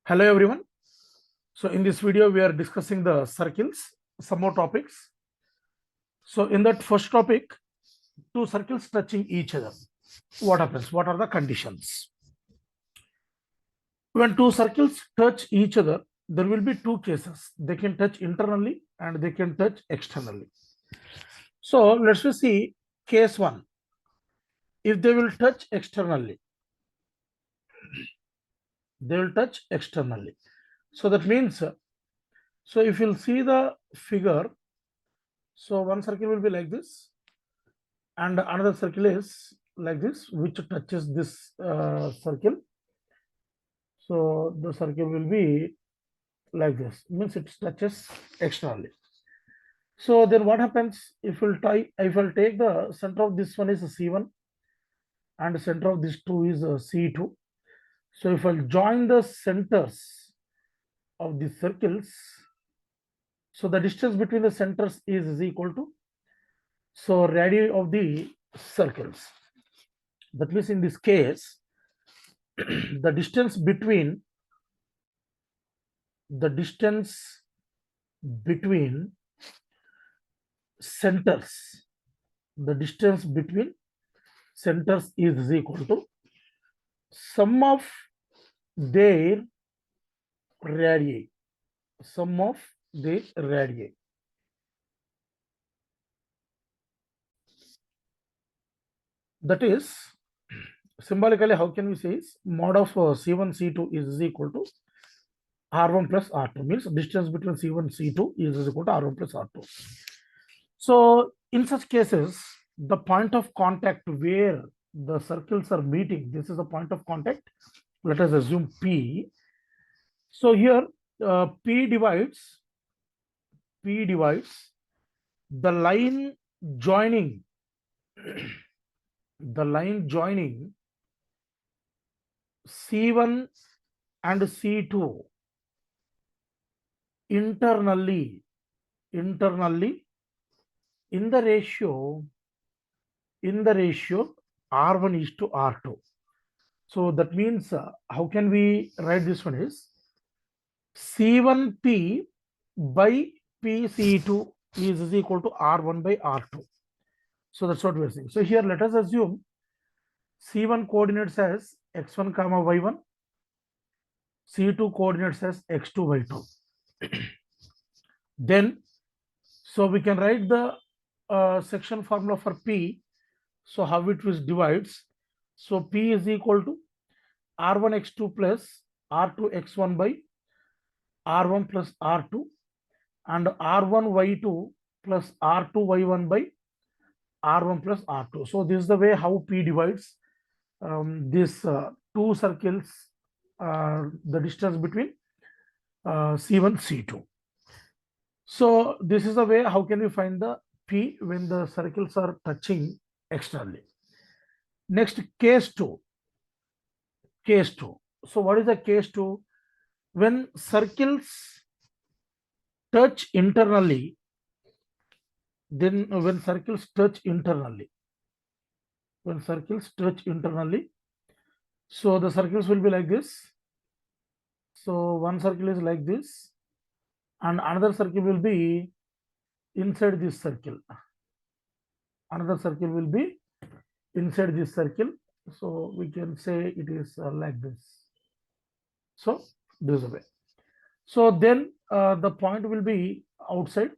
Hello everyone. So in this video we are discussing the circles, some more topics. So in that first topic, two circles touching each other. What happens? What are the conditions? When two circles touch each other, there will be two cases. They can touch internally and they can touch externally. So let's just see case one. If they will touch externally, they will touch externally. So that means, so if you'll see the figure, so one circle will be like this, and another circle is like this, which touches this circle. So the circle will be like this, means it touches externally. So then what happens if we'll take the center of this one is C1 and the center of this two is C2. So if I'll join the centers of the circles, so the distance between the centers is equal to, so radii of the circles. That means in this case, the distance between centers, the distance between centers is equal to sum of their radii, sum of their radii. That is, symbolically, how can we say is mod of C1, C2 is equal to R1 plus R2, means distance between C1, C2 is equal to R1 plus R2. So in such cases, the point of contact where the circles are meeting, this is a point of contact. Let us assume P. So here P divides the line joining C1 and C2 internally in the ratio R1 is to R2. So that means how can we write this one is C1P by PC2 is equal to R1 by R2. So that's what we're saying. So here let us assume C1 coordinates as x1 comma y1, C2 coordinates as x2 y2. Then so we can write the section formula for P. So how it was divides. So P is equal to R1 x2 plus R2 x1 by R1 plus R2 and R1 y2 plus R2 y1 by R1 plus R2. So this is the way how P divides these two circles, the distance between C1, C2. So this is the way how can we find the P when the circles are touching externally. Next, case 2. So what is the case 2? When circles touch internally, then when circles touch internally, so the circles will be like this. So one circle is like this and another circle will be inside this circle. Another circle will be inside this circle. So we can say it is like this. So this is the way. So then the point will be outside.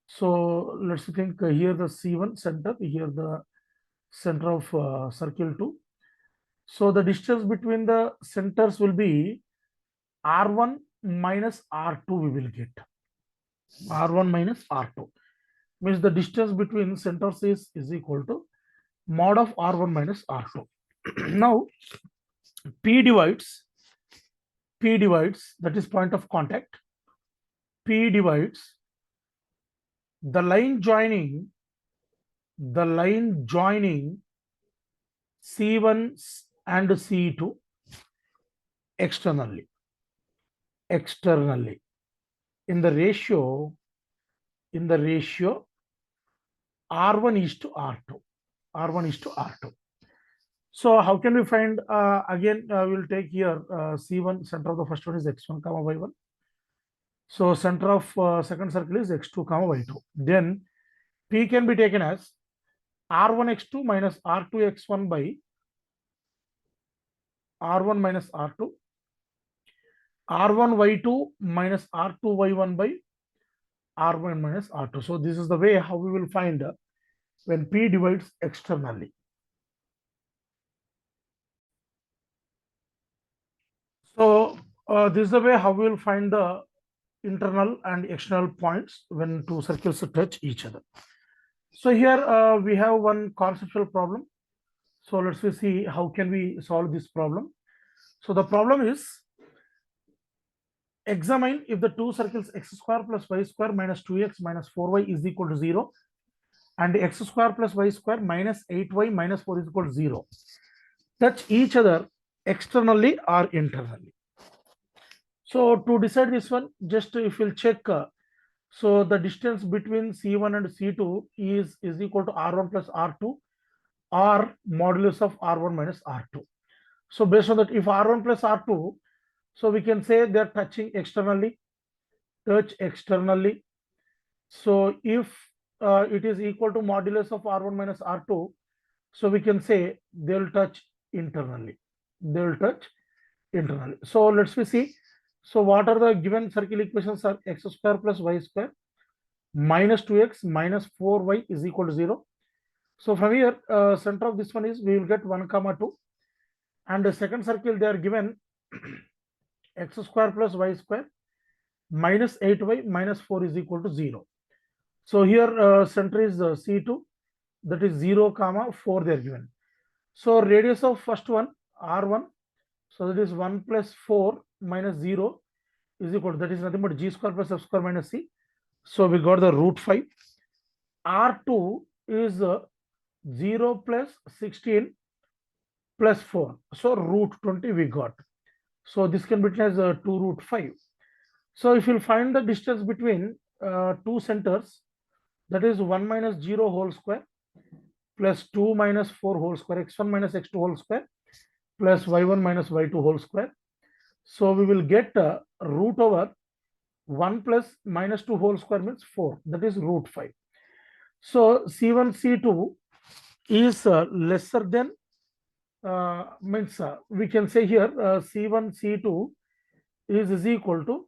So let's think here the C1 center, here the center of circle 2. So the distance between the centers will be R1 minus R2 we will get. R1 minus R2 means the distance between centers is equal to mod of R1 minus R2. Now P divides, that is point of contact. P divides the line joining C1 and C2 externally in the ratio R1 is to R2. So how can we find, again, we'll take here C1, center of the first one is x1 comma y1. So center of second circle is x2 comma y2. Then P can be taken as R1 x2 minus R2 x1 by R1 minus R2, R1 y2 minus R2 y1 by R1 minus R2. So this is the way how we will find when P divides externally. So this is the way how we will find the internal and external points when two circles touch each other. So here we have one conceptual problem. So let's see how can we solve this problem. So the problem is, examine if the two circles x square plus y square minus 2x minus 4y is equal to 0 and x square plus y square minus 8y minus 4 is equal to 0 touch each other externally or internally. So to decide this one, just if you'll check, so the distance between C1 and C2 is equal to R1 plus R2 or modulus of R1 minus R2. So based on that, if R1 plus R2, so we can say they're touching externally, touch externally. So if it is equal to modulus of R1 minus R2, so we can say they'll touch internally. They'll touch internally. So let's see. So what are the given circle equations are x square plus y square minus 2x minus 4y is equal to 0. So from here, center of this one is we will get 1 comma 2. And the second circle they are given x square plus y square minus 8y minus 4 is equal to 0. So here center is C2, that is 0 comma 4 they are given. So radius of first one R1, so that is 1 plus 4 minus 0 is equal to, that is nothing but g square plus f square minus c. So we got the root 5. R2 is 0 plus 16 plus 4. So root 20 we got. So this can be written as 2 root 5. So if you'll find the distance between two centers, that is 1 minus 0 whole square plus 2 minus 4 whole square, x1 minus x2 whole square plus y1 minus y2 whole square. So we will get root over 1 plus minus 2 whole square means 4, that is root 5. So C1, C2 is lesser than, means we can say here C1, C2 is equal to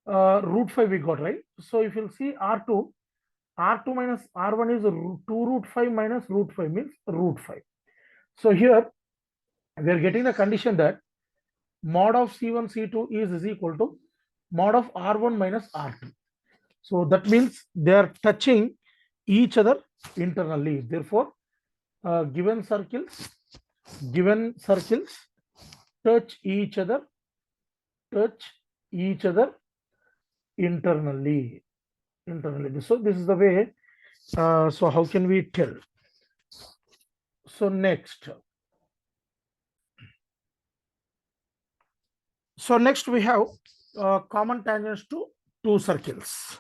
root 5 we got, right? So if you'll see R2 minus R1 is 2 root 5 minus root 5 means root 5. So here we are getting the condition that mod of C1, C2 is equal to mod of R1 minus R2. So that means they are touching each other internally. Therefore, given circles touch each other internally. So this is the way. So how can we tell? So next. So next we have common tangents to two circles.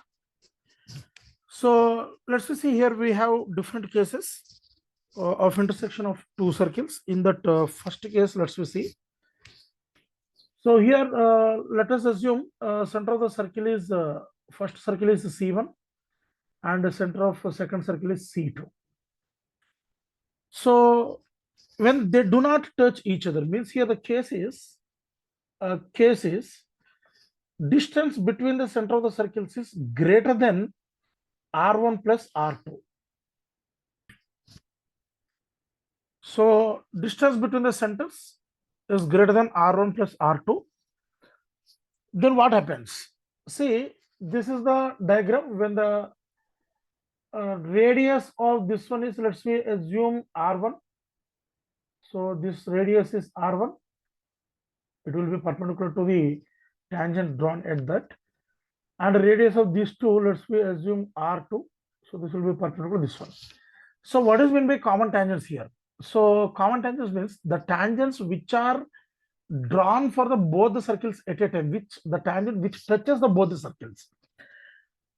So let's see here we have different cases of intersection of two circles. In that first case, let's see. So here let us assume center of the circle is first circle is C1 and the center of second circle is C2. So when they do not touch each other, means here the case is distance between the center of the circles is greater than R1 plus R2. So distance between the centers is greater than R1 plus R2. Then what happens? See, this is the diagram when the radius of this one is, let's say, assume R1. So this radius is R1. It will be perpendicular to the tangent drawn at that. And the radius of these two, let's say, assume R2. So this will be perpendicular to this one. So what is meant by common tangents here? So common tangents means the tangents which are drawn for the both the circles at a time, which the tangent which touches the both the circles.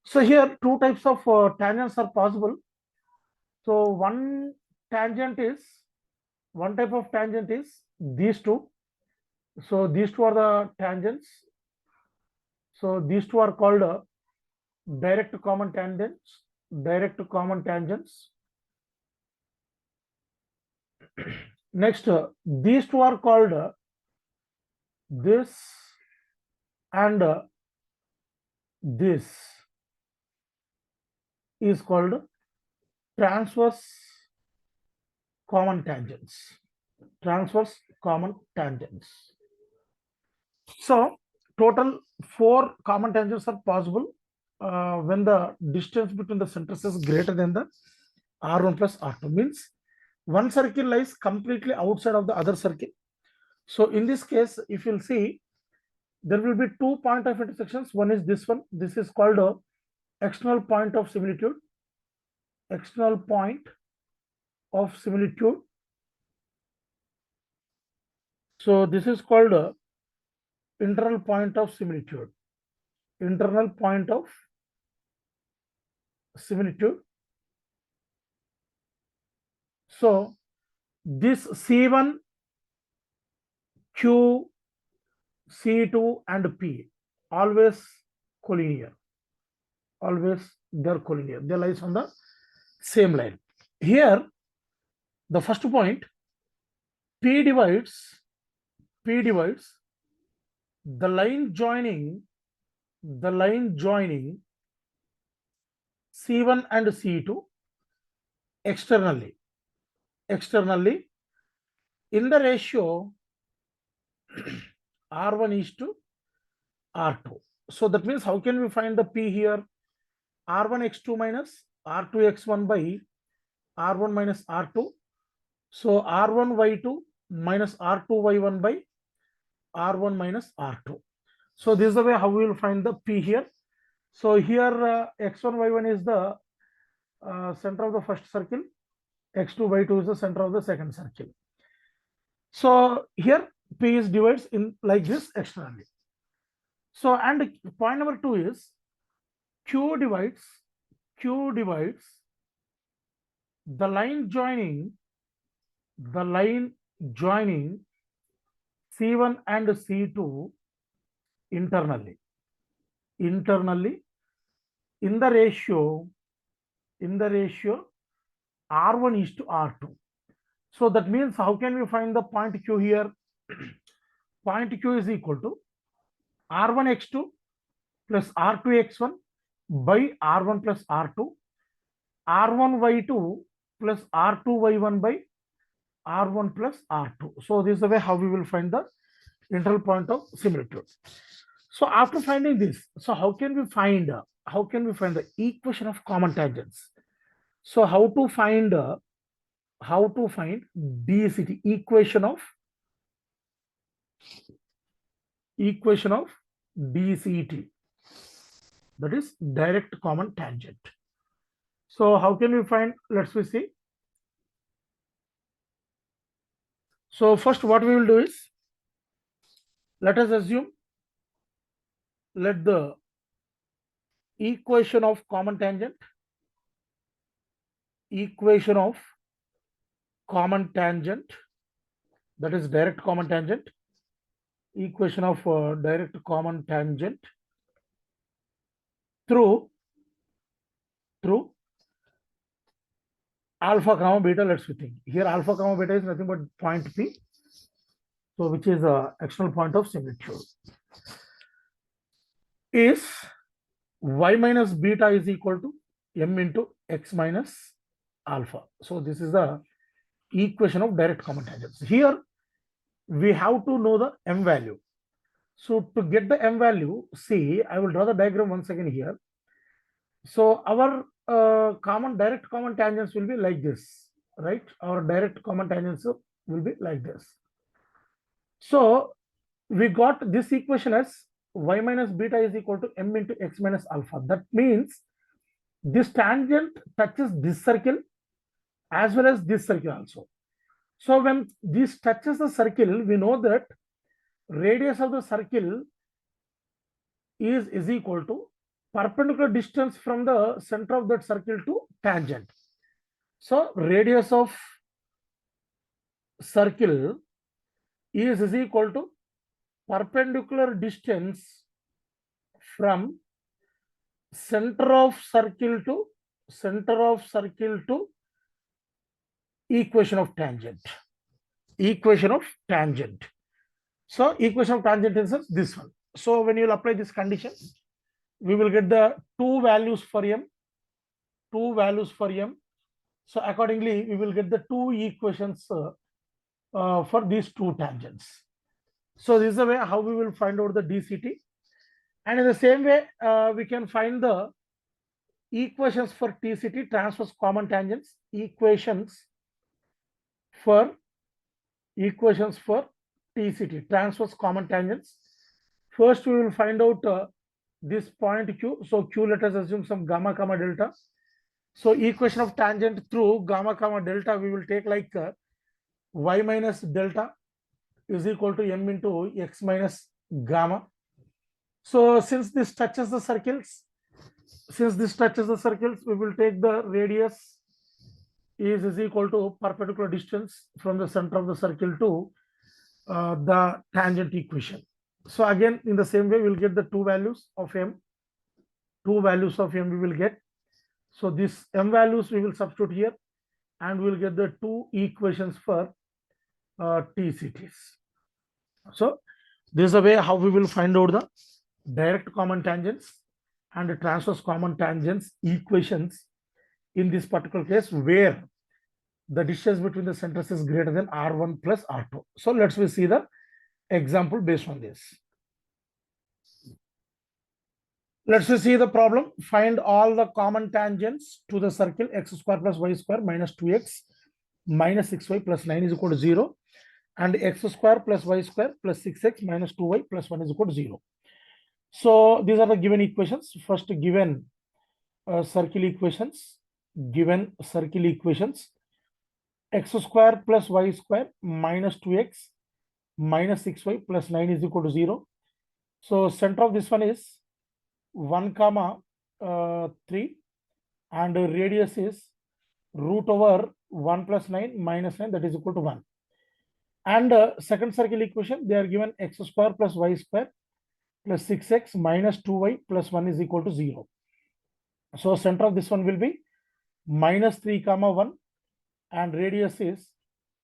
So here two types of tangents are possible. So one tangent is One type of tangent is these two. So these two are the tangents. So these two are called direct common tangents. Direct common tangents. Next, these two are called this and this is called transverse common tangents. Transverse common tangents. So total 4 common tangents are possible when the distance between the centers is greater than the R1 plus R2. Means one circle lies completely outside of the other circle. So in this case, if you'll see, there will be 2 point of intersections. One is this one. This is called a external point of similitude. External point of similitude. So this is called a internal point of similitude. Internal point of similitude. So this C1, Q, C2 and P always collinear. Always they're collinear. They lies on the same line. Here, the first point, P divides the line joining C1 and C2 externally in the ratio R1 is to R2. So that means how can we find the P here? R1x2 minus R2x1 by R1 minus R2. So R1y2 minus R2y1 by R1 minus R2. So this is the way how we will find the P here. So here x1, y1 is the center of the first circle. X2, y2 is the center of the second circle. So here P is divides in like this externally. So and point number 2 is Q divides the line joining C1 and C2 internally in the ratio R1 is to R2. So that means how can we find the point Q here? Point Q is equal to R1x2 plus R2x1 by R1 plus R2, R1y2 plus R2y1 by R1 plus R2. So this is the way how we will find the internal point of similitude. So after finding this, so how can we find the equation of common tangents? So how to find DCT, equation of DCT, that is direct common tangent. So how can we find? Let's see. So first what we will do is, let us assume, let the equation of common tangent, that is direct common tangent, equation of direct common tangent through alpha comma beta. Let's think here alpha comma beta is nothing but point P, so which is a external point of similitude, is y minus beta is equal to m into x minus alpha. So this is the equation of direct common tangents. Here we have to know the m value. So to get the m value, see, I will draw the diagram once again here. So our direct common tangents will be like this, right? Our direct common tangents will be like this. So we got this equation as y minus beta is equal to m into x minus alpha. That means this tangent touches this circle as well as this circle also. So when this touches the circle, we know that radius of the circle is equal to perpendicular distance from the center of that circle to tangent. So radius of circle is equal to perpendicular distance from center of circle to equation of tangent. Equation of tangent. So equation of tangent is this one. So when you will apply this condition, we will get the two values for m. So accordingly, we will get the two equations for these two tangents. So this is the way how we will find out the dct. And in the same way, we can find the equations for TCT, transverse common tangents, equations for TCT, transverse common tangents. First, we will find out this point Q. So Q, let us assume some gamma comma delta. So equation of tangent through gamma comma delta, we will take like y minus delta is equal to m into x minus gamma. So since this touches the circles, we will take the radius is equal to perpendicular distance from the center of the circle to the tangent equation. So again, in the same way, we'll get the two values of m. We will get. So this m values we will substitute here, and we'll get the two equations for TCTs. So this is the way how we will find out the direct common tangents and the transverse common tangents equations in this particular case where the distance between the centers is greater than r1 plus r2. So let's see the example based on this. Let's see the problem. Find all the common tangents to the circle x square plus y square minus 2x minus 6y plus 9 is equal to 0, and x square plus y square plus 6x minus 2y plus 1 is equal to 0. So these are the given equations. First, given circle equations. X square plus y square minus 2x minus 6y plus 9 is equal to 0. So center of this one is 1 comma 3, and radius is root over 1 plus 9 minus 9, that is equal to 1. And second circle equation, they are given x square plus y square plus 6x minus 2y plus 1 is equal to 0. So center of this one will be minus 3 comma 1, and radius is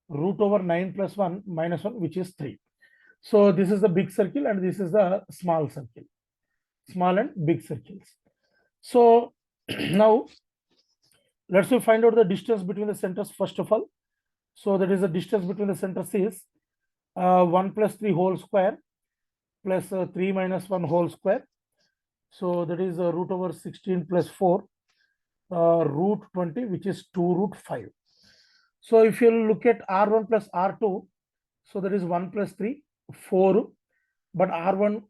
root over 9 plus 1 minus 1, which is 3. So this is the big circle and this is the small circle. Small and big circles. So now let's find out the distance between the centers first of all. So that is the distance between the centers is 1 plus 3 whole square plus 3 minus 1 whole square. So that is root over 16 plus 4 root 20, which is 2 root 5. So if you look at R1 plus R2, so that is 1 plus 3, 4. But R1,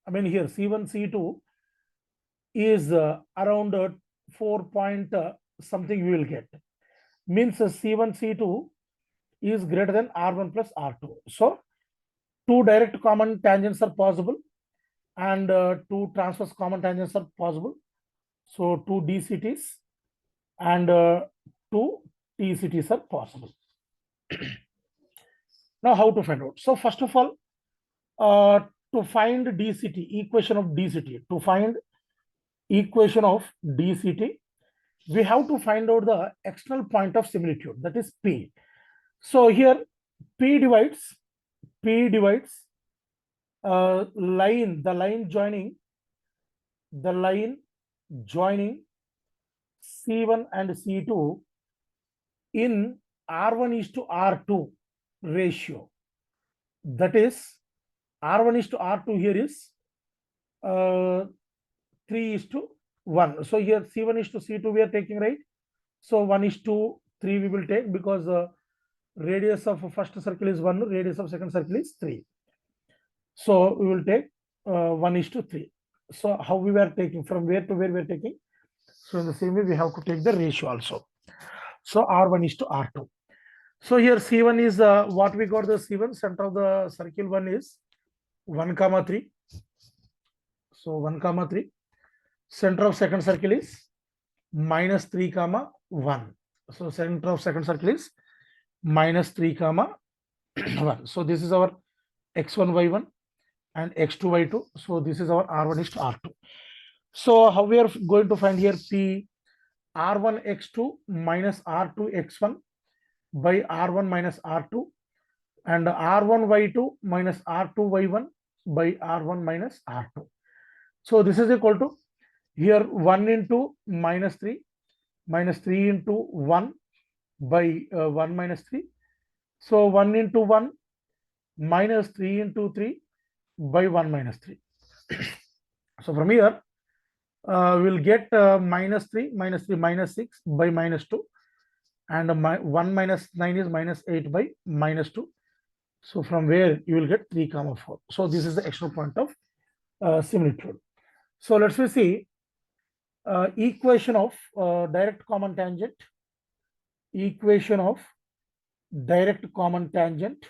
I mean here C1, C2 is around 4 point something we will get. Means C1, C2 is greater than R1 plus R2. So two direct common tangents are possible, and two transverse common tangents are possible. So two DCTs and two TCTs are possible. Now how to find out? So first of all, to find DCT, equation of DCT, we have to find out the external point of similitude, that is P. So here P divides the line joining C1 and C2 in R1 is to R2 ratio. That is R1 is to R2 here is 3 is to 1. So here C1 is to C2 we are taking, right? So 1 is to 3 we will take, because radius of first circle is 1, radius of second circle is 3. So we will take 1 is to 3. So how we were taking, from where to where we are taking? So in the same way we have to take the ratio also. So R1 is to R2. So here C1 is what we got, the C1 center of the circle 1 is 1 comma 3. So 1 comma 3. Center of second circle is minus 3 comma 1. So center of second circle is minus 3 comma 1. So this is our x1 y1 and x2 y2. So this is our r1 is to r2. So how we are going to find here p r1 x2 minus r2 x1 by r1 minus r2 and r1 y2 minus r2 y1 by r1 minus r2. So this is equal to here 1 into minus 3 into 1 by 1 minus 3. So 1 into 1 minus 3 into 3 by 1 minus 3. So from here we'll get minus 3 minus 6 by minus 2 and 1 minus 9 is minus 8 by minus 2. So from where you will get 3 comma 4. So this is the external point of similitude. So let's see equation of direct common tangent, equation of direct common tangent,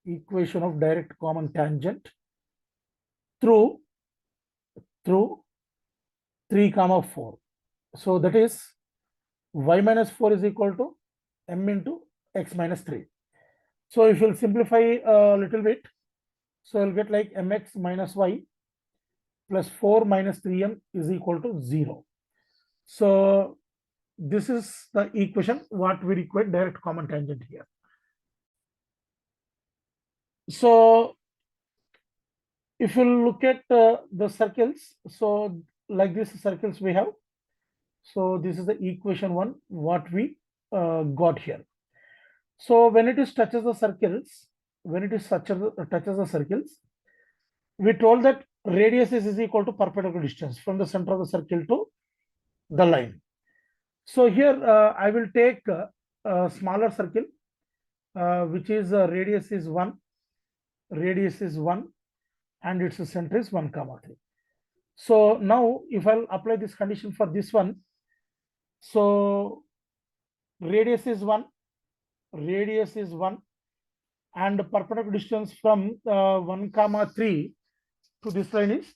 equation of direct common tangent through 3 comma 4. So that is y minus 4 is equal to m into x minus 3. So if you'll simplify a little bit, so you'll get like mx minus y plus 4 minus 3m is equal to 0. So this is the equation what we require direct common tangent here. So if you look at the circles, so like this circles we have. So this is the equation 1 what we got here. So when it is touches the circles, when it is touches the circles, we told that radius is equal to perpendicular distance from the center of the circle to the line. So here I will take a smaller circle which is radius is 1 and its center is 1 comma 3. So now if I'll apply this condition for this one, so radius is 1 and perpendicular distance from 1 comma 3 to this line is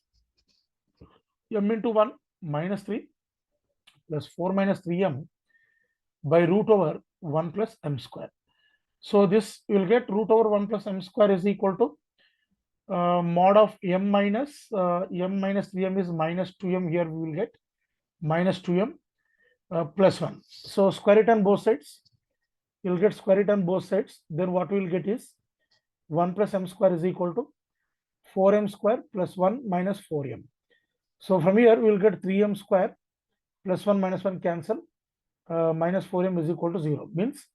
m into 1 minus 3 plus 4 minus 3m by root over 1 plus m square. So this will get root over 1 plus m square is equal to mod of m minus 3m is minus 2m. Here we will get minus 2m plus 1. So square it on both sides. You'll get square it on both sides. Then what we will get is 1 plus m square is equal to 4m square plus 1 minus 4m. So from here we will get 3m square plus 1 minus 1 cancel. Minus 4m is equal to 0. Means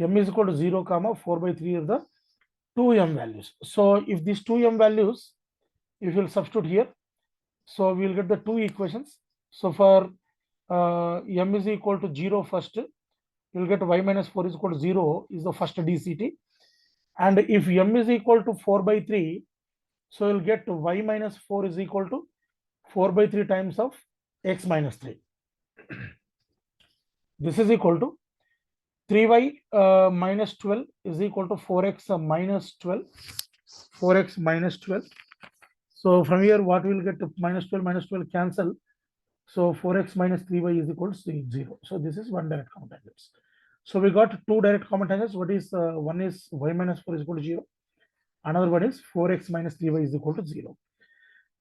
m is equal to 0 comma 4 by 3 are the 2m values. So if these 2m values, if you will substitute here, so we will get the two equations. So for m is equal to 0 first, you will get y minus 4 is equal to 0 is the first DCT. And if m is equal to 4 by 3, so you'll get y minus 4 is equal to 4 by 3 times of x minus 3. This is equal to 3y minus 12 is equal to 4x minus 12. 4x minus 12. So from here, what we will get to minus 12 cancel. So 4x minus 3y is equal to 0. So this is one direct common tangent. So we got two direct common tangents. What is one is y minus 4 is equal to 0. Another one is 4x minus 3y is equal to 0.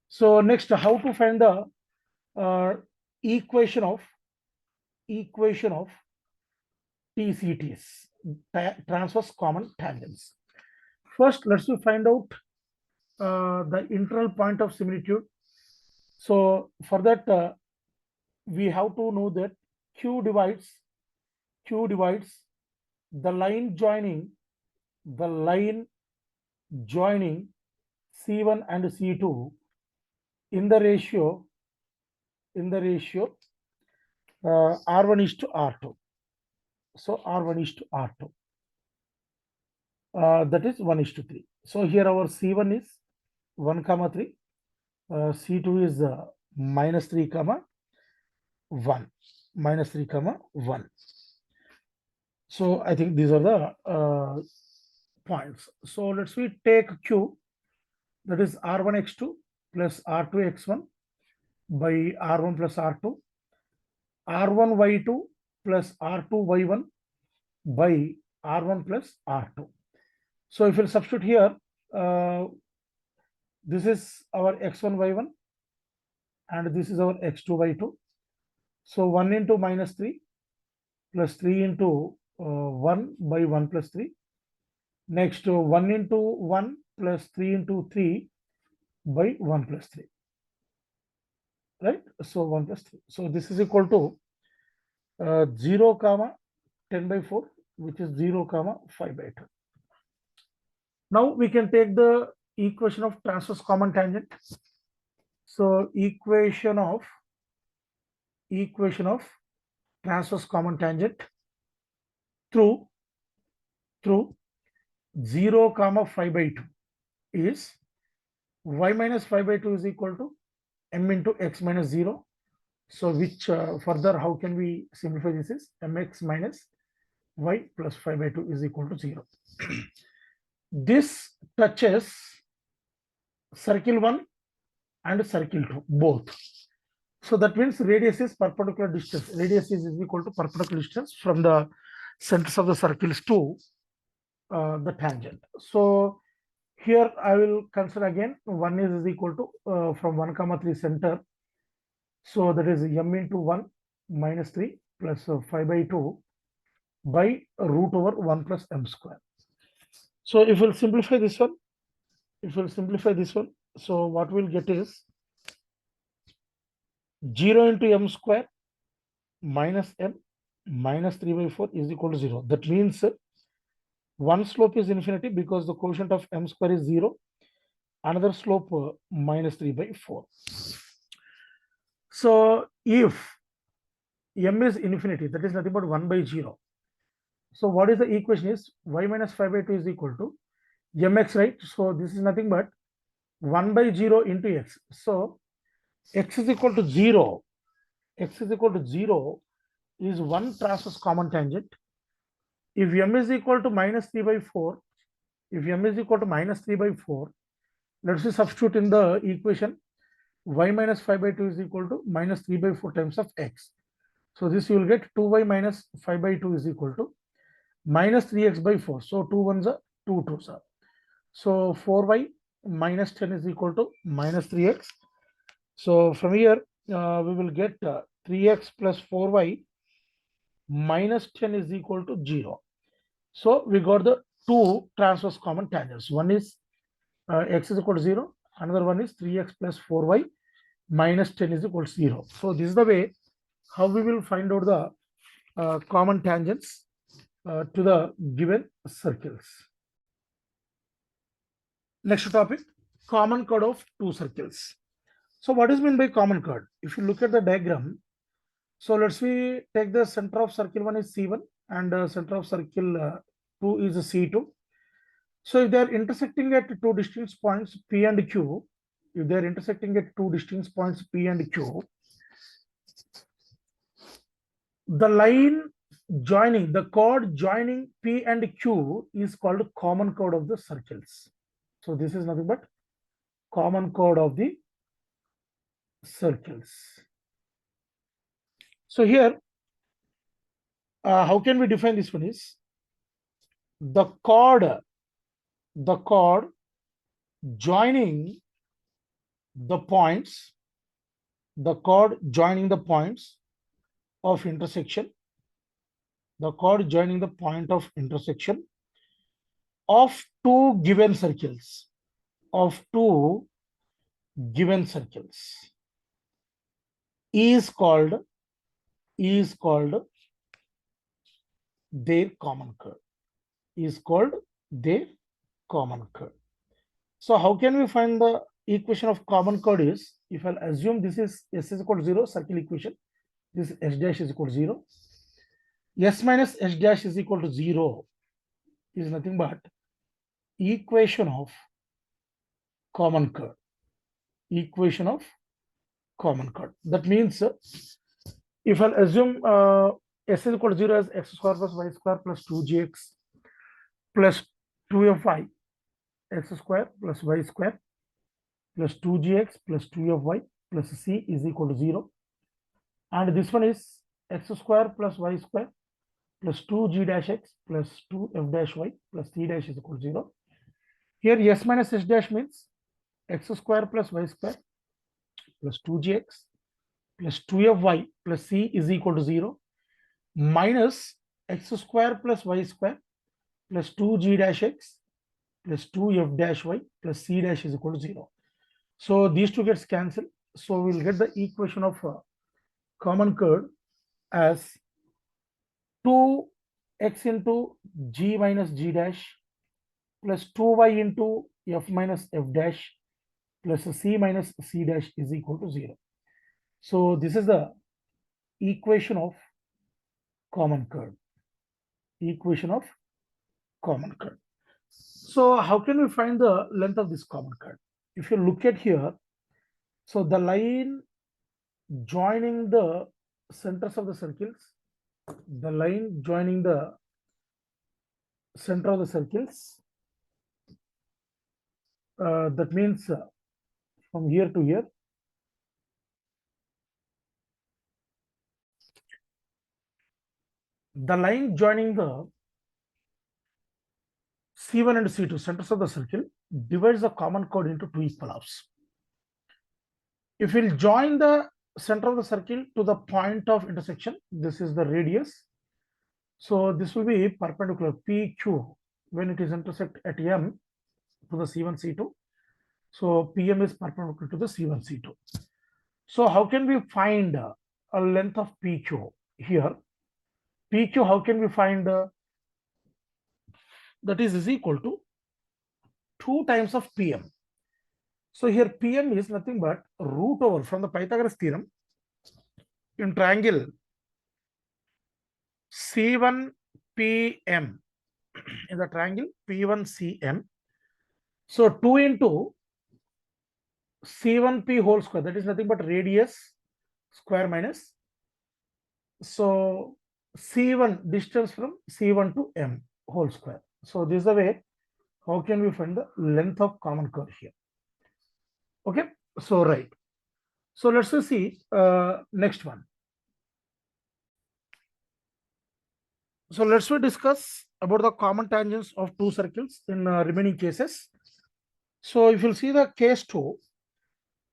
So next, how to find the equation of TCTs, transverse common tangents. First, let's find out the internal point of similitude. So for that, we have to know that Q divides the line joining C1 and C2 in the ratio R1 is to R2. So R1 is to R2. That is 1 is to 3. So here our C1 is 1 comma 3. C2 is minus 3 comma 1. Minus 3 comma 1. So I think these are the points. So let's take Q, that is R1 x2 plus R2 x1 by R1 plus R2. R1 y2 plus R2 y1 by R1 plus R2. So if you substitute here, this is our x1 y1 and this is our x2 y2. So 1 into minus 3 plus 3 into 1 by 1 plus 3. Next 1 into 1 plus 3 into 3 by 1 plus 3. Right? So 1 plus 3. So this is equal to 0 comma 10 by 4, which is 0 comma 5 by 2. Now we can take the equation of transverse common tangent. So equation of transverse common tangent through 0 comma 5 by 2 is y minus 5 by 2 is equal to m into x minus 0. So which further how can we simplify this is mx minus y plus 5 by 2 is equal to 0. This touches circle 1 and circle 2 both. So that means radius is perpendicular distance. Radius is equal to perpendicular distance from the centers of the circles to the tangent. So here I will consider again 1 is equal to from 1 comma 3 center. So that is m into 1 minus 3 plus 5 by 2 by root over 1 plus m square. So if we'll simplify this one, so what we'll get is 0 into m square minus m minus 3 by 4 is equal to 0. That means one slope is infinity because the quotient of m square is 0. Another slope minus 3 by 4. So if m is infinity, that is nothing but 1 by 0. So what is the equation is y minus 5 by 2 is equal to mx, right? So this is nothing but 1 by 0 into x. So x is equal to 0. X is equal to 0 is one transverse common tangent. If m is equal to minus 3 by 4, let's say substitute in the equation y minus 5 by 2 is equal to minus 3 by 4 times of x. So this you will get 2y minus 5 by 2 is equal to minus 3x by 4. So 2 ones are 2 2s are. So 4y minus 10 is equal to minus 3x. So from here we will get 3x plus 4y minus 10 is equal to 0. So we got the two transverse common tangents. One is x is equal to 0. Another one is 3x plus 4y minus 10 is equal to 0. So this is the way how we will find out the common tangents to the given circles. Next topic, common chord of two circles. So what is meant by common chord? If you look at the diagram, so let's we take the center of circle 1 is C1 and center of circle 2 is C2. So if they are intersecting at two distinct points P and Q, the line joining, the chord joining P and Q is called common chord of the circles. So this is nothing but common chord of the circles. So here, how can we define this one is the chord joining the points, of intersection, of two given circles, is called their common chord. So how can we find the equation of common chord is, if I'll assume this is S is equal to 0, circle equation, this S dash is equal to 0. S minus S dash is equal to 0 is nothing but equation of common chord. That means if I'll assume S is equal to 0 as x square plus y square plus 2gx plus 2fy, x square plus y square plus 2gx plus 2fy plus c is equal to 0. And this one is x square plus y square plus 2g dash x plus 2f dash y plus c dash is equal to 0. Here s minus s dash means x square plus y square plus 2gx plus 2fy plus c is equal to 0 minus x square plus y square plus 2g dash x plus 2f dash y plus c dash is equal to 0. So these two gets cancelled. So we'll get the equation of common chord as 2x into g minus g dash plus 2y into f minus f dash plus c minus c dash is equal to 0. So this is the equation of common chord. Equation of common chord. So how can we find the length of this common chord? If you look at here, so the line joining the centers of the circles, the line joining the center of the circles, that means from here to here, the line joining the C1 and C2 centers of the circle divides the common chord into two equal halves. If we'll join the center of the circle to the point of intersection, this is the radius. So this will be perpendicular PQ when it is intersect at M to the C1, C2. So PM is perpendicular to the C1, C2. So how can we find a length of PQ here? PQ, how can we find that is equal to 2 times of PM. So here PM is nothing but root over from the Pythagoras theorem in triangle C1 PM in the triangle P1 CM. So 2 into C1P whole square, that is nothing but radius square minus. So C1 distance from C1 to M whole square. So this is the way how can we find the length of common chord here. Okay, so right. So let's see next one. So let's discuss about the common tangents of two circles in remaining cases. So if you see the case 2,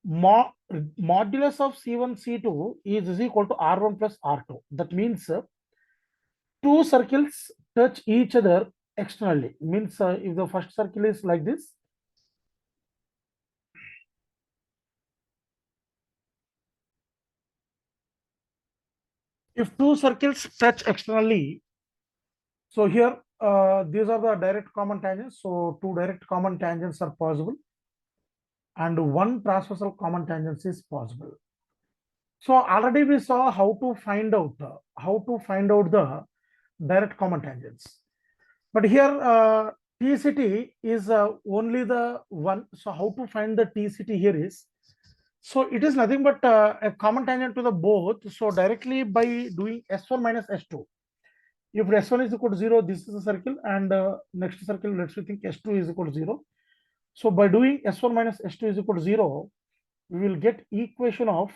modulus of C1, C2 is equal to R1 plus R2. That means two circles touch each other externally. Means if the first circle is like this, if two circles touch externally, so here these are the direct common tangents. So two direct common tangents are possible and one transversal common tangent is possible. So already we saw how to find out the direct common tangents. But here TCT is only the one. So how to find the TCT here is, so it is nothing but a common tangent to the both. So directly by doing S1 minus S2. If S1 is equal to 0, this is a circle, and next circle, let's think S2 is equal to 0. So by doing S1 minus S2 is equal to 0, we will get equation of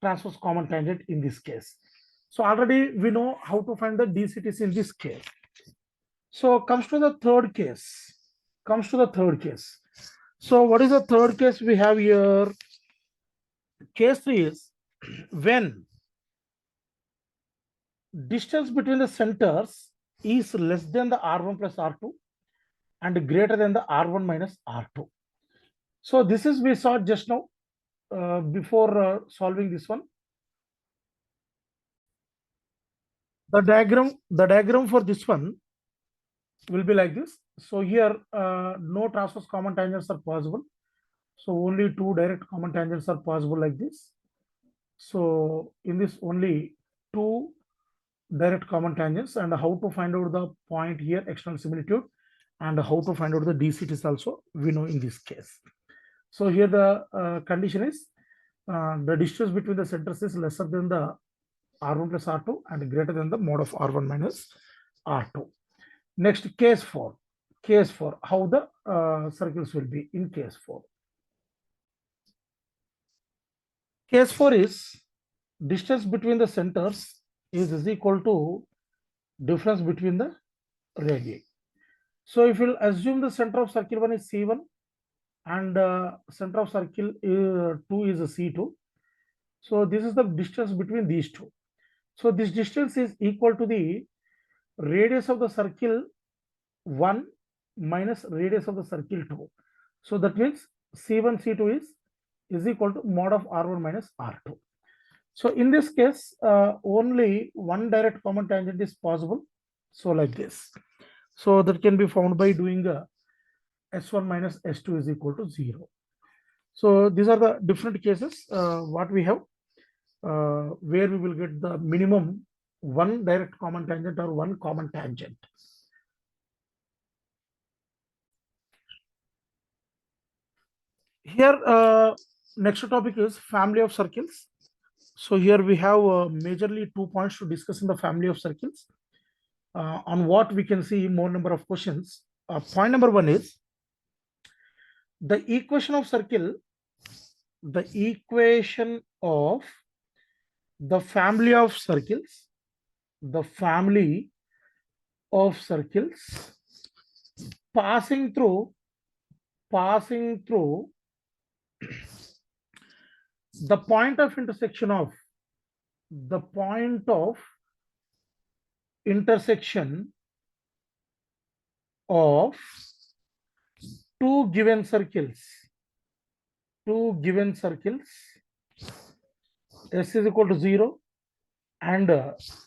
transverse common tangent in this case. So already we know how to find the DCTs in this case. So comes to the third case. So what is the third case we have here? Case 3 is when distance between the centers is less than the R1 plus R2 and greater than the R1 minus R2. So this is we saw just now before solving this one. The diagram for this one will be like this. So here no transverse common tangents are possible. So only two direct common tangents are possible like this. So in this only two direct common tangents, and how to find out the point here, external similitude, and how to find out the DCTs also we know in this case. So here the condition is the distance between the centers is lesser than the R1 plus R2 and greater than the mod of R1 minus R2. Next, case 4. How the circles will be in case 4. Case 4 is distance between the centers is equal to difference between the radii. So if we'll assume the center of circle 1 is C1 and center of circle 2 is C2. So this is the distance between these two. So this distance is equal to the radius of the circle 1 minus radius of the circle 2. So that means C1 C2 is equal to mod of R1 minus R2. So in this case, only one direct common tangent is possible. So like this. So that can be found by doing S1 minus S2 is equal to 0. So these are the different cases what we have where we will get the minimum one direct common tangent or one common tangent. Here, next topic is family of circles. So here we have majorly 2 points to discuss in the family of circles. On what we can see more number of questions. Point number 1 is the equation of circle, the equation of the family of circles, the family of circles passing through the point of intersection of two given circles S is equal to 0 and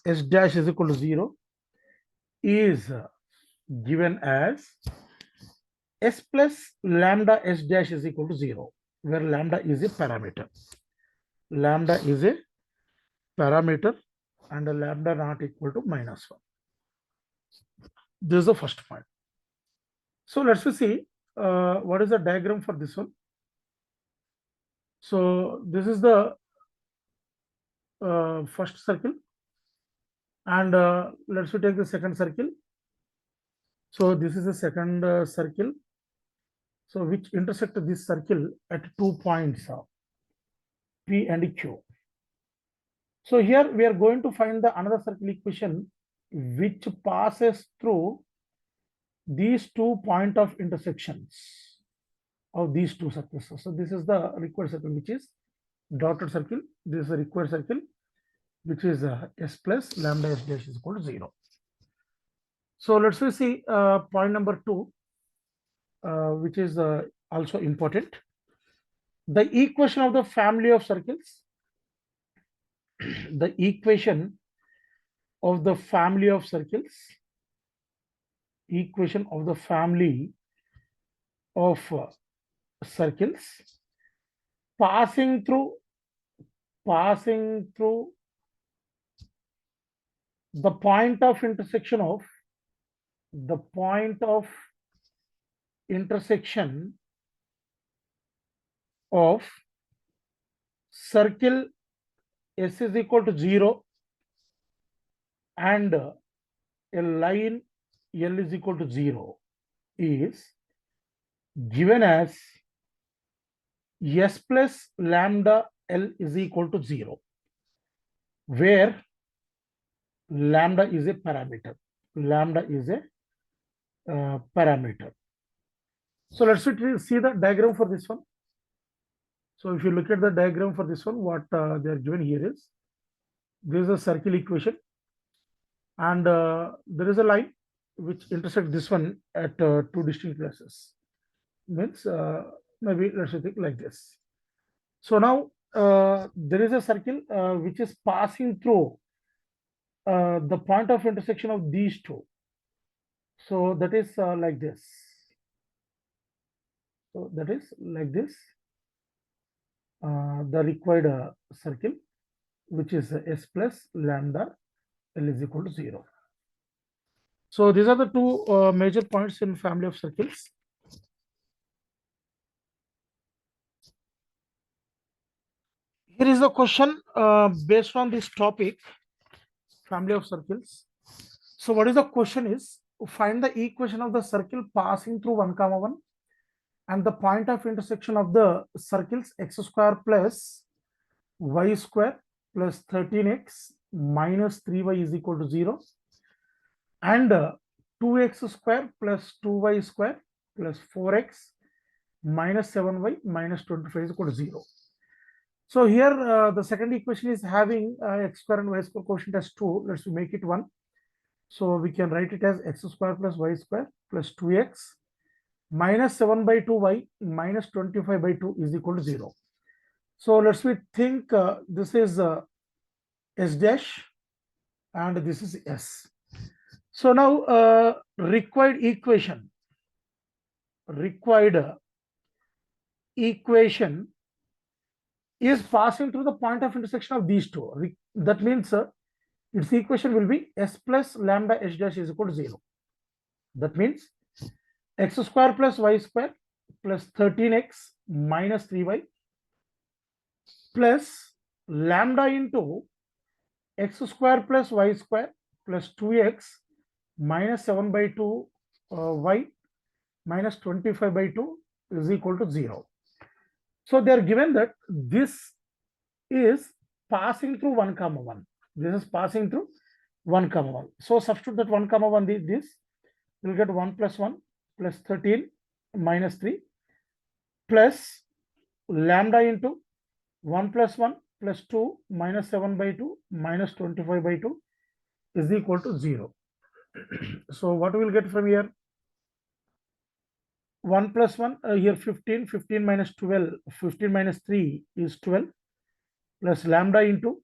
S dash is equal to 0 is given as S plus lambda S dash is equal to 0, where lambda is a parameter. Lambda is a parameter and a lambda not equal to minus 1. This is the first point. So let's see what is the diagram for this one. So this is the first circle, and let's take the second circle. So this is the second circle, so which intersect this circle at 2 points P and Q. So here we are going to find the another circle equation which passes through these 2 point of intersections of these two circles. So this is the required circle, which is dotted circle. This is a required circle, which is S plus lambda S dash is equal to 0. So let's see point number 2, which is also important. The equation of the family of circles, the equation of the family of circles, equation of the family of circles passing through the point of intersection of circle S is equal to 0 and a line L is equal to 0 is given as S plus lambda L is equal to 0, where lambda is a parameter. Lambda is a parameter. So let's see the diagram for this one. So if you look at the diagram for this one, what they are given here is, this is a circle equation, and there is a line which intersects this one at 2 distinct places. Means maybe let's think like this. So now there is a circle which is passing through the point of intersection of these two. So that is like this. So that is like this. The required circle, which is S plus lambda L is equal to 0. So these are the two major points in family of circles. Here is the question based on this topic, family of circles. So what is the question is, find the equation of the circle passing through 1, 1 and the point of intersection of the circles x square plus y square plus 13x minus 3y is equal to 0 and 2x square plus 2y square plus 4x minus 7y minus 25 is equal to 0. So here the second equation is having x square and y square quotient as 2. Let's make it 1. So we can write it as x square plus y square plus 2x minus 7 by 2y minus 25 by 2 is equal to 0. So let's we think this is s dash and this is s. So now required equation is passing through the point of intersection of these two. That means its equation will be s plus lambda h dash is equal to 0. That means x square plus y square plus 13x minus 3y plus lambda into x square plus y square plus 2x minus 7 by 2 y minus 25 by 2 is equal to 0. So they are given that this is passing through 1 comma 1. This is passing through 1 comma 1. So substitute that 1 comma 1 this will get 1 plus 1 plus 13 minus 3 plus lambda into 1 plus 1 plus 2 minus 7 by 2 minus 25 by 2 is equal to 0. So what we will get from here? 1 plus 1 here 15, 15 minus 12, 15 minus 3 is 12 plus lambda into,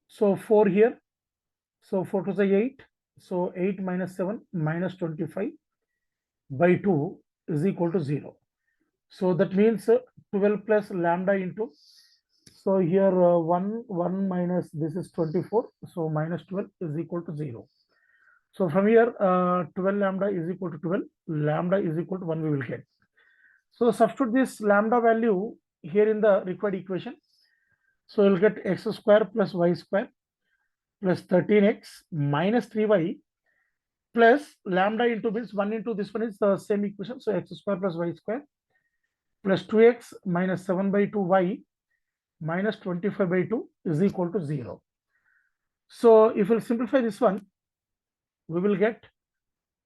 so 4 here, so 4 to the 8, so 8 minus 7 minus 25 by 2 is equal to 0. So that means 12 plus lambda into, so here 1 minus this is 24, so minus 12 is equal to 0. So from here 12 lambda is equal to 12, lambda is equal to 1 we will get. So substitute this lambda value here in the required equation. So you'll get x square plus y square plus 13x minus 3y plus lambda into means 1 into this one is the same equation. So x square plus y square plus 2x minus 7 by 2y minus 25 by 2 is equal to 0. So if we'll simplify this one, we will get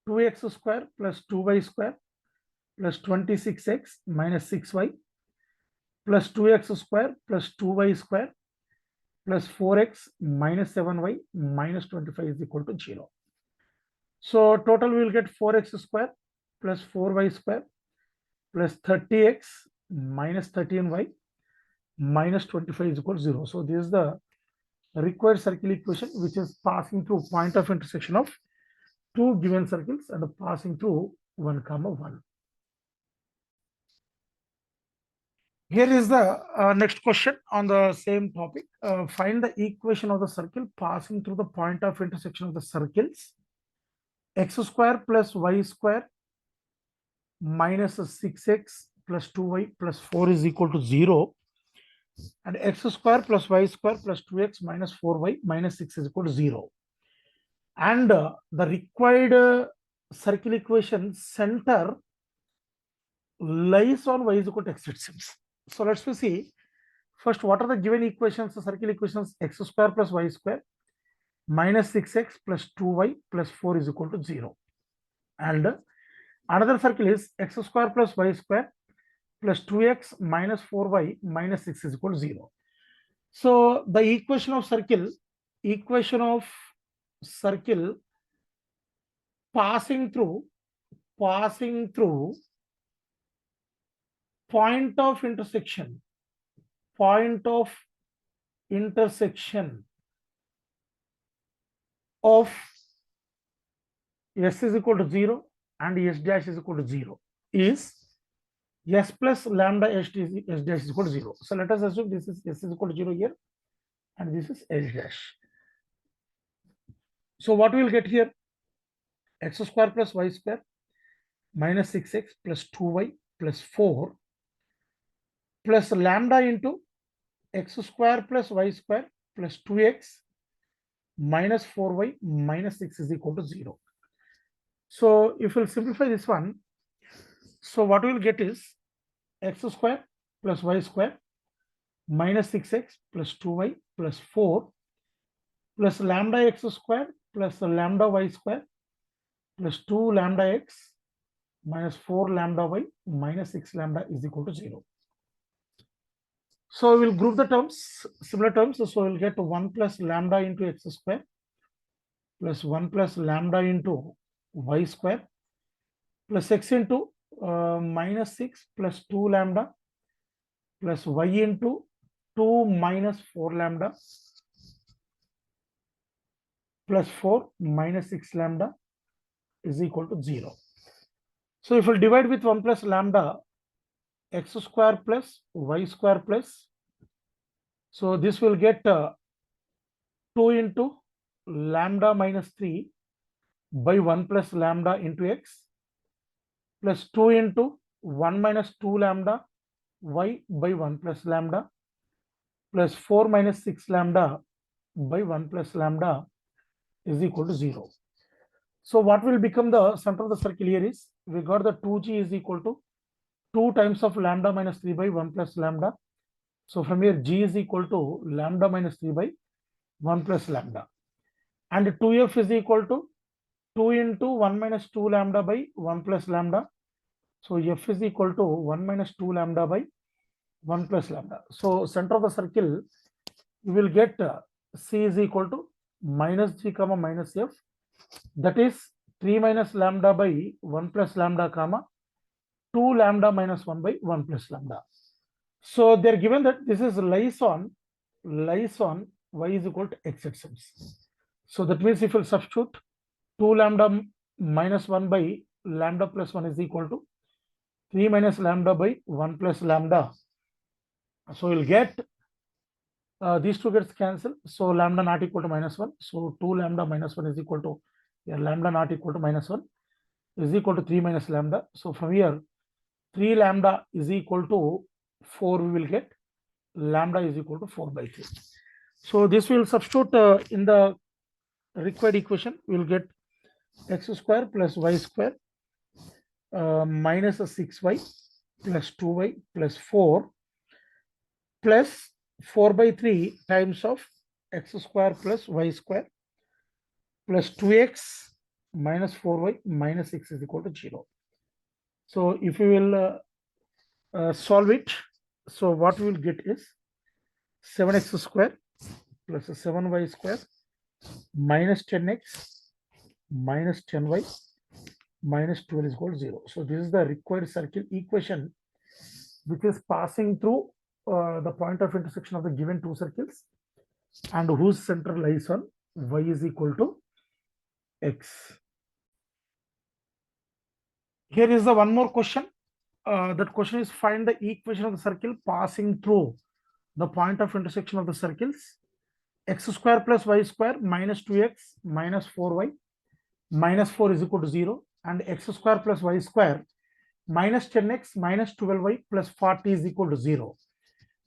2x square plus 2y square plus 26x minus 6y plus 2x square plus 2y square plus 4x minus 7y minus 25 is equal to 0. So total we will get 4x square plus 4y square plus 30x minus 13y minus 25 is equal to 0. So this is the required circle equation which is passing through point of intersection of two given circles and passing through 1 comma 1. Here is the next question on the same topic. Find the equation of the circle passing through the point of intersection of the circles x square plus y square minus 6x plus 2y plus 4 is equal to 0 and x square plus y square plus 2x minus 4y minus 6 is equal to 0. And the required circle equation center lies on y is equal to x, it seems. So let's see first what are the given equations, the circle equations. X square plus y square minus 6x plus 2y plus 4 is equal to 0. And another circle is x square plus y square plus 2x minus 4y minus 6 is equal to 0. So the equation of circle passing through point of intersection of s is equal to 0 and s dash is equal to 0 is s plus lambda s dash is equal to 0. So let us assume this is s is equal to 0 here and this is s dash. So what we will get here? X square plus y square minus 6x plus 2y plus 4 plus lambda into x square plus y square plus 2x minus 4y minus 6 is equal to 0. So if we'll simplify this one, so what we will get is x square plus y square minus 6x plus 2y plus 4 plus lambda x square plus lambda y square plus 2 lambda x minus 4 lambda y minus 6 lambda is equal to 0. So we'll group the terms, similar terms. So we'll get 1 plus lambda into x square plus 1 plus lambda into y square plus x into minus 6 plus 2 lambda plus y into 2 minus 4 lambda plus 4 minus 6 lambda is equal to 0. So if we divide with 1 plus lambda, x square plus y square plus, so this will get 2 into lambda minus 3 by 1 plus lambda into x plus 2 into 1 minus 2 lambda y by 1 plus lambda plus 4 minus 6 lambda by 1 plus lambda is equal to 0. So what will become the center of the circle here is, we got the 2g is equal to 2 times of lambda minus 3 by 1 plus lambda. So from here g is equal to lambda minus 3 by 1 plus lambda. And 2f is equal to 2 into 1 minus 2 lambda by 1 plus lambda. So f is equal to 1 minus 2 lambda by 1 plus lambda. So center of the circle, you will get c is equal to minus g comma minus f, that is 3 minus lambda by 1 plus lambda comma 2 lambda minus 1 by 1 plus lambda. So they're given that this is lies on y is equal to x it seems. So that means if you substitute 2 lambda minus 1 by lambda plus 1 is equal to 3 minus lambda by 1 plus lambda. So you'll get these two gets cancelled. So lambda not equal to minus 1. So 2 lambda minus 1 is equal to lambda not equal to minus 1 is equal to 3 minus lambda. So from here 3 lambda is equal to 4, we will get lambda is equal to 4 by 3. So this will substitute in the required equation. We will get x square plus y square minus 6y plus 2y plus 4 plus 4 by 3 times of x square plus y square plus 2x minus 4y minus 6 is equal to 0. So if we will solve it, so what we will get is 7x square plus 7y square minus 10x minus 10y minus 12 is equal to 0. So this is the required circle equation which is passing through the point of intersection of the given two circles and whose center lies on y is equal to x. Here is the one more question. That question is, find the equation of the circle passing through the point of intersection of the circles x square plus y square minus 2x minus 4y minus 4 is equal to 0 and x square plus y square minus 10x minus 12y plus 40 is equal to 0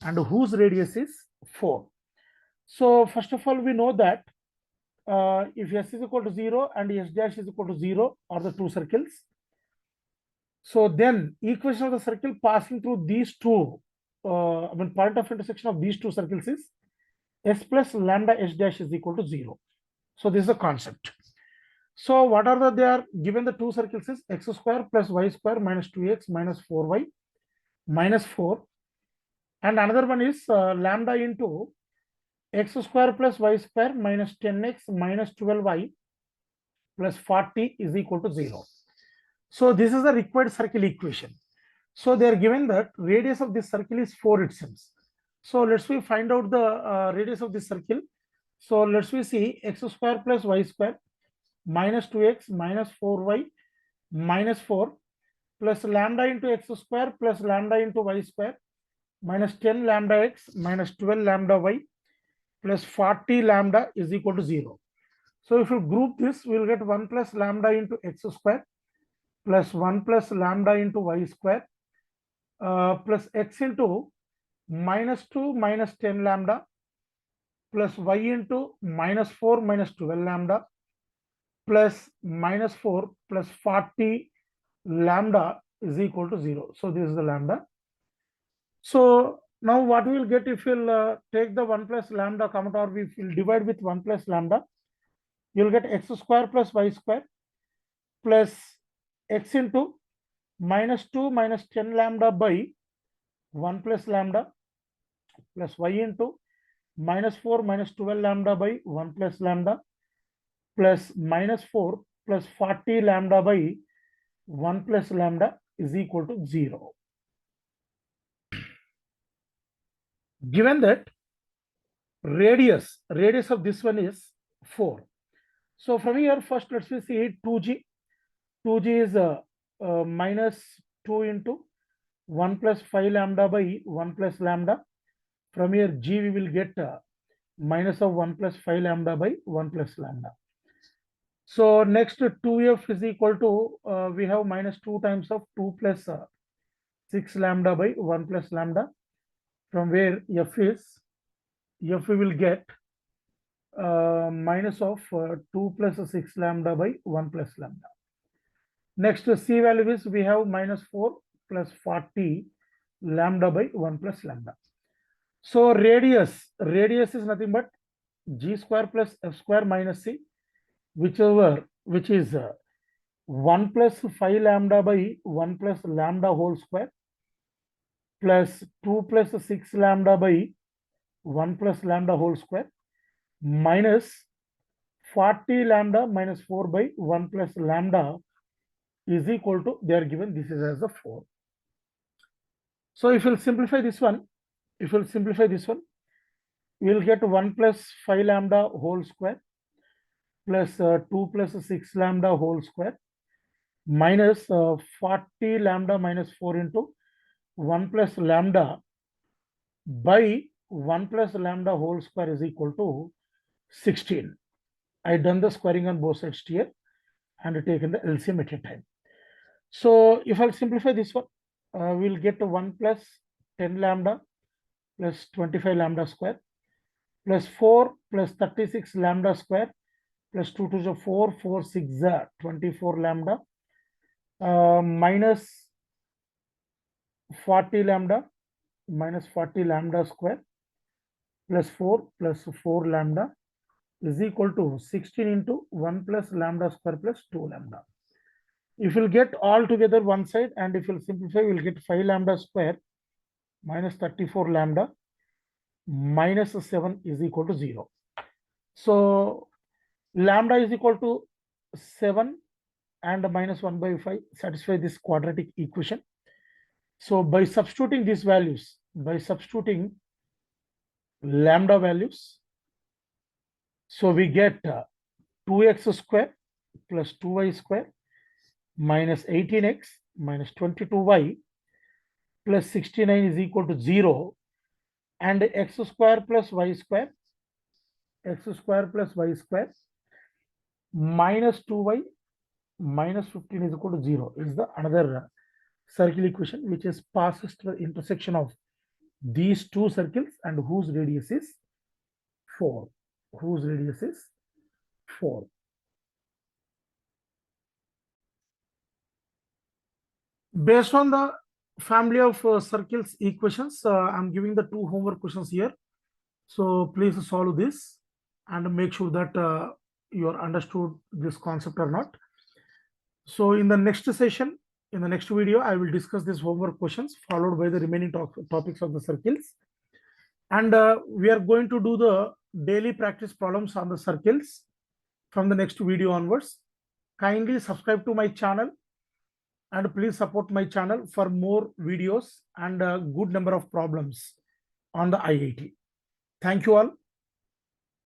and whose radius is 4. So first of all, we know that if s is equal to 0 and s dash is equal to 0 are the two circles. So then equation of the circle passing through these two, point of intersection of these two circles is s plus lambda s dash is equal to 0. So this is the concept. So what are they are given the two circles is x square plus y square minus 2x minus 4y minus 4 and another one is lambda into x square plus y square minus 10x minus 12y plus 40 is equal to 0. So this is the required circle equation. So they are given that radius of this circle is 4 it seems. So let's we find out the radius of this circle. So let's we see x square plus y square minus 2x minus 4y minus 4 plus lambda into x square plus lambda into y square minus 10 lambda x minus 12 lambda y plus 40 lambda is equal to 0. So if you group this, we will get 1 plus lambda into x square plus 1 plus lambda into y square plus x into minus 2 minus 10 lambda plus y into minus 4 minus 12 lambda plus minus 4 plus 40 lambda is equal to 0. So this is the lambda. So now what we will get if we'll take the 1 plus lambda common, or we will divide with 1 plus lambda, you will get x square plus y square plus x into minus 2 minus 10 lambda by 1 plus lambda plus y into minus 4 minus 12 lambda by 1 plus lambda plus minus 4 plus 40 lambda by 1 plus lambda is equal to 0. Given that radius of this one is 4. So from here, first let's see 2g. 2g is minus 2 into 1 plus 5 lambda by 1 plus lambda. From here, g we will get minus of 1 plus 5 lambda by 1 plus lambda. So next 2f is equal to, we have minus 2 times of 2 plus 6 lambda by 1 plus lambda. From where f we will get minus of 2 plus 6 lambda by 1 plus lambda. Next c value is we have minus 4 plus 40 lambda by 1 plus lambda. So radius is nothing but g square plus f square minus c, which is 1 plus 5 lambda by 1 plus lambda whole square plus 2 plus 6 lambda by 1 plus lambda whole square minus 40 lambda minus 4 by 1 plus lambda is equal to, they are given, this is as a 4. So if you'll simplify this one, we will get 1 plus 5 lambda whole square plus 2 plus 6 lambda whole square minus 40 lambda minus 4 into 1 plus lambda by 1 plus lambda whole square is equal to 16. I done the squaring on both sides here and taken the LCM at a time. So if I'll simplify this one, we'll get 1 plus 10 lambda plus 25 lambda square plus 4 plus 36 lambda square plus 2 to the 4, 4, 6, 24 lambda minus 40 lambda minus 40 lambda square plus 4 lambda is equal to 16 into 1 plus lambda square plus 2 lambda. If you'll get all together one side and if you'll simplify, we'll get 5 lambda square minus 34 lambda minus 7 is equal to 0. So lambda is equal to 7 and minus 1 by 5 satisfy this quadratic equation. So by substituting these values, by substituting lambda values, so we get 2x square plus 2y square minus 18x minus 22y plus 69 is equal to 0, and x square plus y square minus 2y minus 15 is equal to 0 is the another circle equation which is passes to the intersection of these two circles and whose radius is 4. Based on the family of circles equations, I'm giving the 2 homework questions here. So please solve this and make sure that you are understood this concept or not. So in the next session, in the next video, I will discuss these homework questions followed by the remaining topics of the circles. And we are going to do the daily practice problems on the circles from the next video onwards. Kindly subscribe to my channel and please support my channel for more videos and a good number of problems on the IIT. Thank you all.